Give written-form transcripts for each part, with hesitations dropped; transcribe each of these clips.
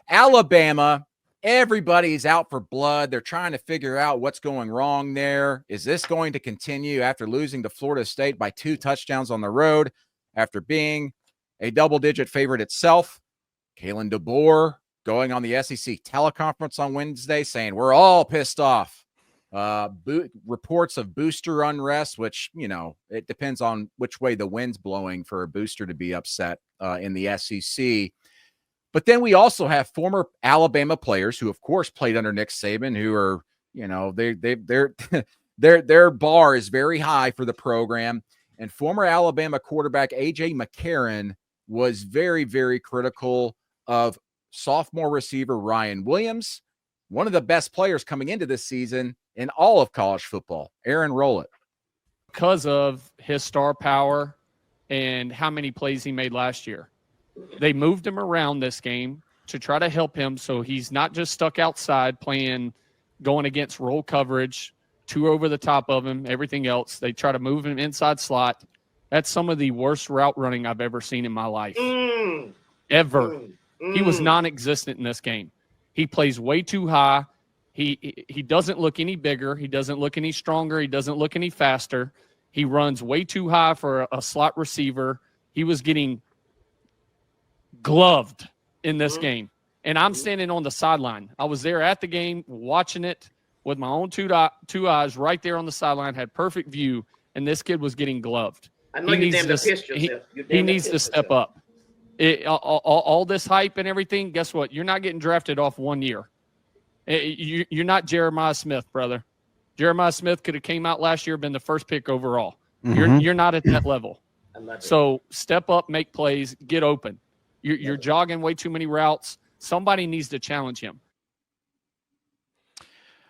Alabama, everybody's out for blood. They're trying to figure out what's going wrong there. Is this going to continue after losing to Florida State by 2 touchdowns on the road after being a double-digit favorite itself? Kalen DeBoer going on the SEC teleconference on Wednesday saying we're all pissed off. Reports of booster unrest, which, it depends on which way the wind's blowing for a booster to be upset in the SEC. But then we also have former Alabama players who, of course, played under Nick Saban, who are, their bar is very high for the program. And former Alabama quarterback A.J. McCarron was very, very critical of sophomore receiver Ryan Williams, one of the best players coming into this season in all of college football. Aaron, roll it. Because of his star power and how many plays he made last year. They moved him around this game to try to help him so he's not just stuck outside going against roll coverage, 2 over the top of him, everything else. They try to move him inside slot. That's some of the worst route running I've ever seen in my life. Ever. He was non-existent in this game. He plays way too high. He doesn't look any bigger. He doesn't look any stronger. He doesn't look any faster. He runs way too high for a slot receiver. He was getting gloved in this game. And I'm standing on the sideline. I was there at the game watching it with my own two eyes right there on the sideline, had perfect view, and this kid was getting gloved. I know you damn near pissed yourself. He needs to step up. All this hype and everything, guess what? You're not getting drafted off 1 year. You're not Jeremiah Smith, brother. Jeremiah Smith could have came out last year, been the first pick overall. You're not at that level. So step up, make plays, get open. You're jogging way too many routes. Somebody needs to challenge him.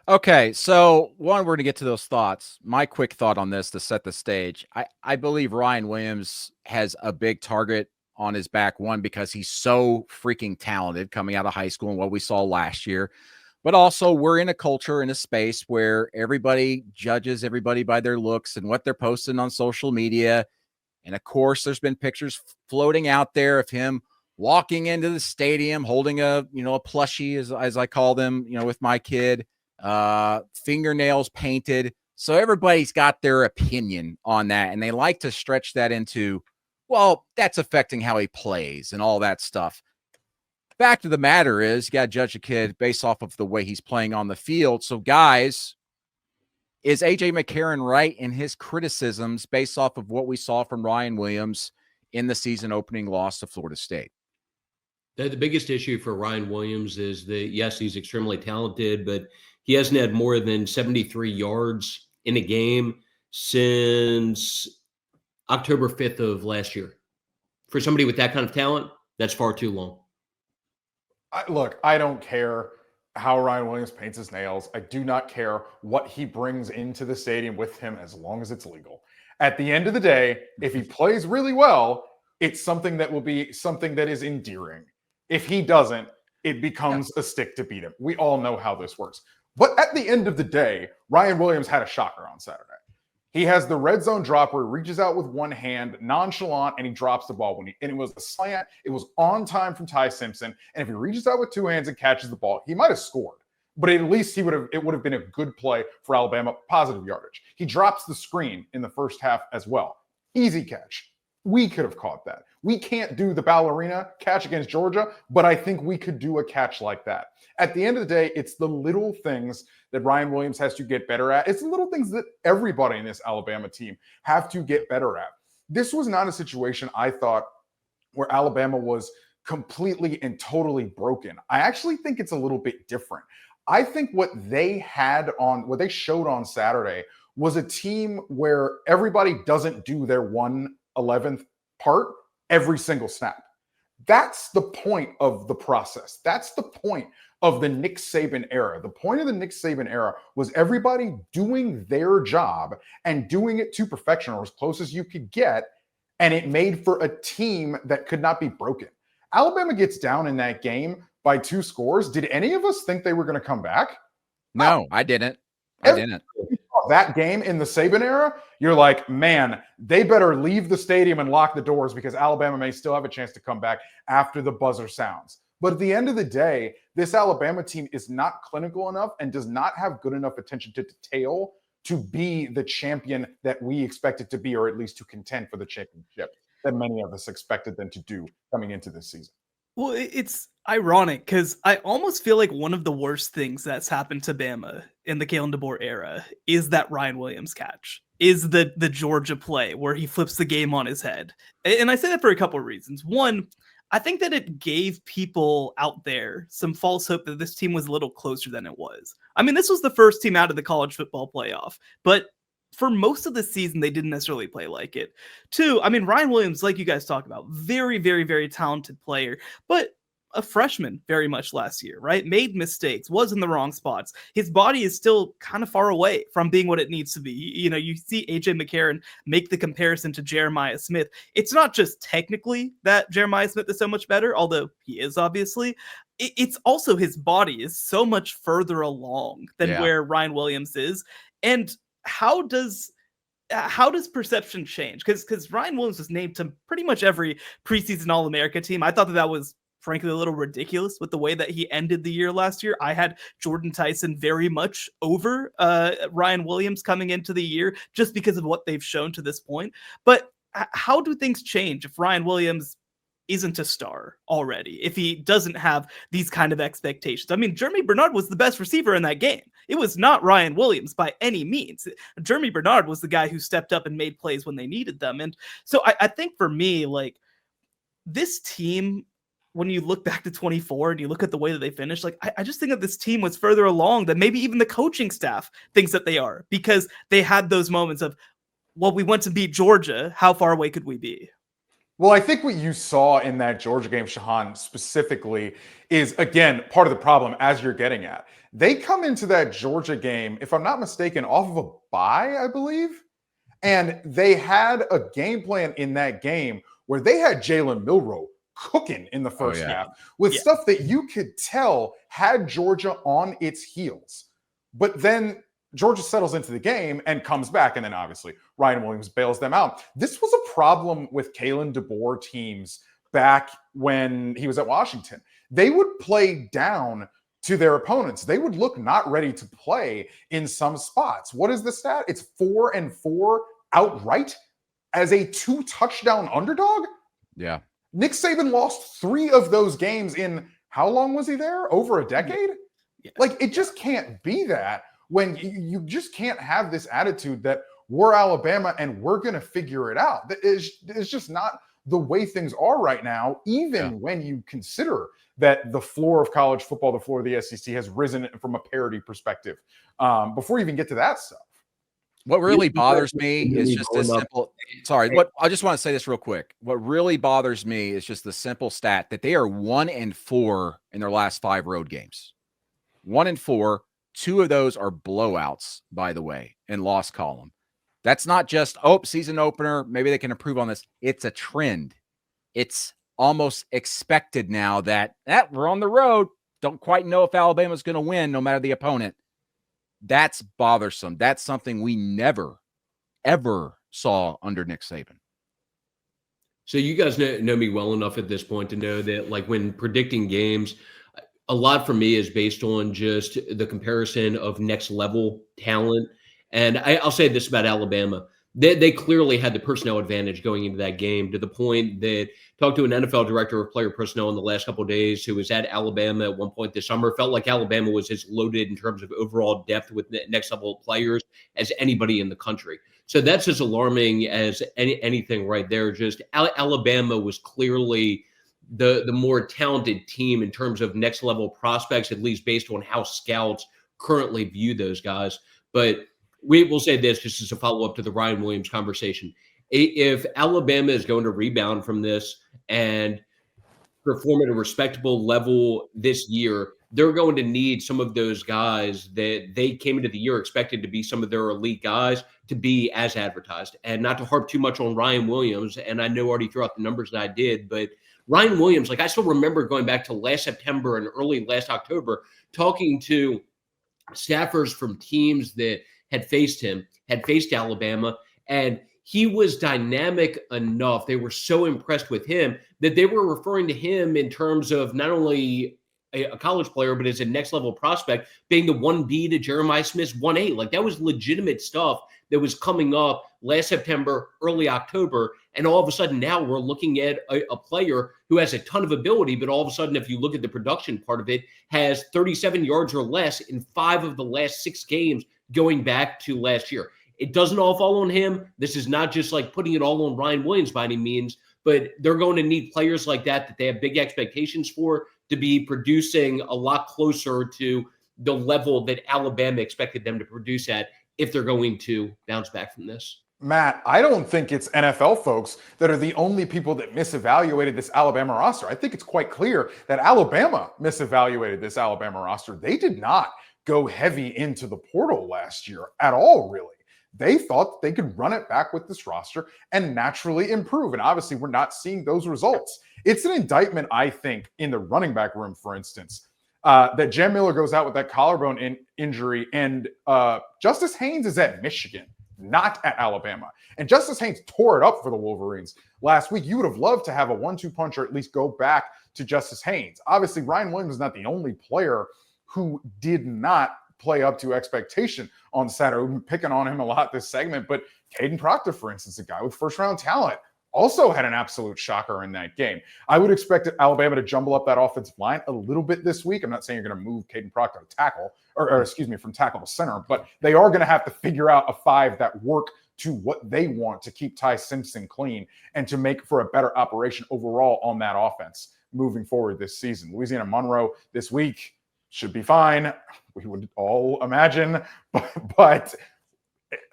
Okay, so we're going to get to those thoughts. My quick thought on this to set the stage. I believe Ryan Williams has a big target on his back, one, because he's so freaking talented coming out of high school and what we saw last year. But also we're in a culture, in a space where everybody judges everybody by their looks and what they're posting on social media. And of course, there's been pictures floating out there of him walking into the stadium, holding a plushie, as I call them, with my kid, fingernails painted. So everybody's got their opinion on that. And they like to stretch that into, well, that's affecting how he plays and all that stuff. Fact of the matter is, you got to judge a kid based off of the way he's playing on the field. So, guys, is A.J. McCarron right in his criticisms based off of what we saw from Ryan Williams in the season opening loss to Florida State? The biggest issue for Ryan Williams is that, yes, he's extremely talented, but he hasn't had more than 73 yards in a game since October 5th of last year. For somebody with that kind of talent, that's far too long. Look, I don't care how Ryan Williams paints his nails. I do not care what he brings into the stadium with him as long as it's legal. At the end of the day, if he plays really well, it's something that will be something that is endearing. If he doesn't, it becomes a stick to beat him. We all know how this works. But at the end of the day, Ryan Williams had a shocker on Saturday. He has the red zone drop where he reaches out with one hand, nonchalant, and he drops the ball. And it was a slant. It was on time from Ty Simpson. And if he reaches out with two hands and catches the ball, he might have scored. But at least it would have been a good play for Alabama, positive yardage. He drops the screen in the first half as well. Easy catch. We could have caught that. We can't do the ballerina catch against Georgia, but I think we could do a catch like that. At the end of the day, it's the little things that Ryan Williams has to get better at. It's the little things that everybody in this Alabama team have to get better at. This was not a situation, I thought, where Alabama was completely and totally broken. I actually think it's a little bit different. I think what they showed on Saturday was a team where everybody doesn't do their 1/11th part every single snap. That's the point of the process. That's the point of the Nick Saban era. The point of the Nick Saban era was everybody doing their job and doing it to perfection, or as close as you could get, and it made for a team that could not be broken. Alabama gets down in that game by 2 scores. Did any of us think they were going to come back? No, I didn't. That game in the Saban era, you're like, man, they better leave the stadium and lock the doors because Alabama may still have a chance to come back after the buzzer sounds. But at the end of the day, this Alabama team is not clinical enough and does not have good enough attention to detail to be the champion that we expect it to be, or at least to contend for the championship that many of us expected them to do coming into this season. Well, it's ironic because I almost feel like one of the worst things that's happened to Bama in the Kalen DeBoer era is that Ryan Williams catch, is the Georgia play where he flips the game on his head. And I say that for a couple of reasons. One, I think that it gave people out there some false hope that this team was a little closer than it was. I mean, this was the first team out of the college football playoff, but for most of the season, they didn't necessarily play like it. Two, I mean, Ryan Williams, like you guys talk about, very, very, very talented player, but a freshman very much last year, right? Made mistakes, was in the wrong spots. His body is still kind of far away from being what it needs to be. You know, you see AJ McCarron make the comparison to Jeremiah Smith. It's not just technically that Jeremiah Smith is so much better, although he is obviously. It's also his body is so much further along than where Ryan Williams is. And how does perception change? Because Ryan Williams was named to pretty much every preseason All-America team. I thought that was frankly a little ridiculous with the way that he ended the year last year. I had Jordan Tyson very much over Ryan Williams coming into the year just because of what they've shown to this point. But how do things change if Ryan Williams isn't a star already, if he doesn't have these kind of expectations? I mean, Germie Bernard was the best receiver in that game. It was not Ryan Williams by any means. Germie Bernard was the guy who stepped up and made plays when they needed them. And so I think for me, like, this team, when you look back to 24 and you look at the way that they finished, like, I just think that this team was further along than maybe even the coaching staff thinks that they are, because they had those moments of, well, we went to beat Georgia. How far away could we be? Well, I think what you saw in that Georgia game, Shahan, specifically, is, again, part of the problem, as you're getting at. They come into that Georgia game, if I'm not mistaken, off of a bye, I believe. And they had a game plan in that game where they had Jalen Milroe cooking in the first half with stuff that you could tell had Georgia on its heels. But then Georgia settles into the game and comes back, and then obviously Ryan Williams bails them out. This was a problem with Kalen DeBoer teams back when he was at Washington. They would play down to their opponents. They would look not ready to play in some spots. What is the stat? It's 4-4 outright as a 2-touchdown underdog? Yeah. Nick Saban lost 3 of those games in, how long was he there? Over a decade? Yeah. Like, it just can't be that. When you just can't have this attitude that we're Alabama and we're going to figure it out. It's just not the way things are right now, even when you consider that the floor of college football, the floor of the SEC, has risen from a parity perspective. Before you even get to that stuff. What really bothers me is just this simple. Sorry, I just want to say this real quick. What really bothers me is just the simple stat that they are 1-4 in their last 5 road games. 1-4. 2 of those are blowouts, by the way, in loss column. That's not just, season opener, maybe they can improve on this. It's a trend. It's almost expected now that we're on the road. Don't quite know if Alabama's going to win no matter the opponent. That's bothersome. That's something we never, ever saw under Nick Saban. So you guys know me well enough at this point to know that, like, when predicting games, a lot for me is based on just the comparison of next level talent. And I'll say this about Alabama. They clearly had the personnel advantage going into that game, to the point that talked to an NFL director of player personnel in the last couple of days who was at Alabama at one point this summer, felt like Alabama was as loaded in terms of overall depth with next level players as anybody in the country. So that's as alarming as anything right there. Just Alabama was clearly the more talented team in terms of next level prospects, at least based on how scouts currently view those guys. But we will say this just as a follow-up to the Ryan Williams conversation. If Alabama is going to rebound from this and perform at a respectable level this year, they're going to need some of those guys that they came into the year expected to be some of their elite guys to be as advertised. And not to harp too much on Ryan Williams, and I know already threw out the numbers that I did, but Ryan Williams, like, I still remember going back to last September and early last October, talking to staffers from teams that had faced him, had faced Alabama, and he was dynamic enough. They were so impressed with him that they were referring to him in terms of not only a college player, but as a next level prospect, being the 1B to Jeremiah Smith's 1A. Like, that was legitimate stuff that was coming up last September, early October. And all of a sudden now we're looking at a player who has a ton of ability, but all of a sudden, if you look at the production part of it, has 37 yards or less in 5 of the last 6 games going back to last year. It doesn't all fall on him. This is not just like putting it all on Ryan Williams by any means, but they're going to need players like that they have big expectations for, to be producing a lot closer to the level that Alabama expected them to produce at if they're going to bounce back from this. Matt, I don't think it's NFL folks that are the only people that misevaluated this Alabama roster. I think it's quite clear that Alabama misevaluated this Alabama roster. They did not go heavy into the portal last year at all, really. They thought they could run it back with this roster and naturally improve. And obviously, we're not seeing those results. It's an indictment, I think, in the running back room, for instance, that Jam Miller goes out with that collarbone injury, and Justice Haynes is at Michigan, not at Alabama. And Justice Haynes tore it up for the Wolverines last week. You would have loved to have a 1-2 punch or at least go back to Justice Haynes. Obviously, Ryan Williams is not the only player who did not play up to expectation on Saturday. We've been picking on him a lot this segment, but Caden Proctor, for instance, a guy with first-round talent, also had an absolute shocker in that game. I would expect Alabama to jumble up that offensive line a little bit this week. I'm not saying you're going to move Caden Proctor to tackle, or excuse me, from tackle to center, but they are going to have to figure out a 5 that work to what they want to keep Ty Simpson clean and to make for a better operation overall on that offense moving forward this season. Louisiana Monroe this week should be fine, we would all imagine, but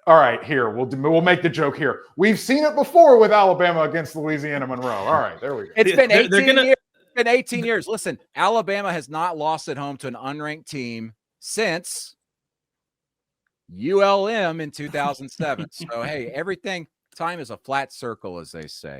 all right, here, we'll make the joke here. We've seen it before with Alabama against Louisiana Monroe. All right, there we go. It's been 18 years. It's been 18 years. Listen, Alabama has not lost at home to an unranked team since ULM in 2007. So, hey, time is a flat circle, as they say.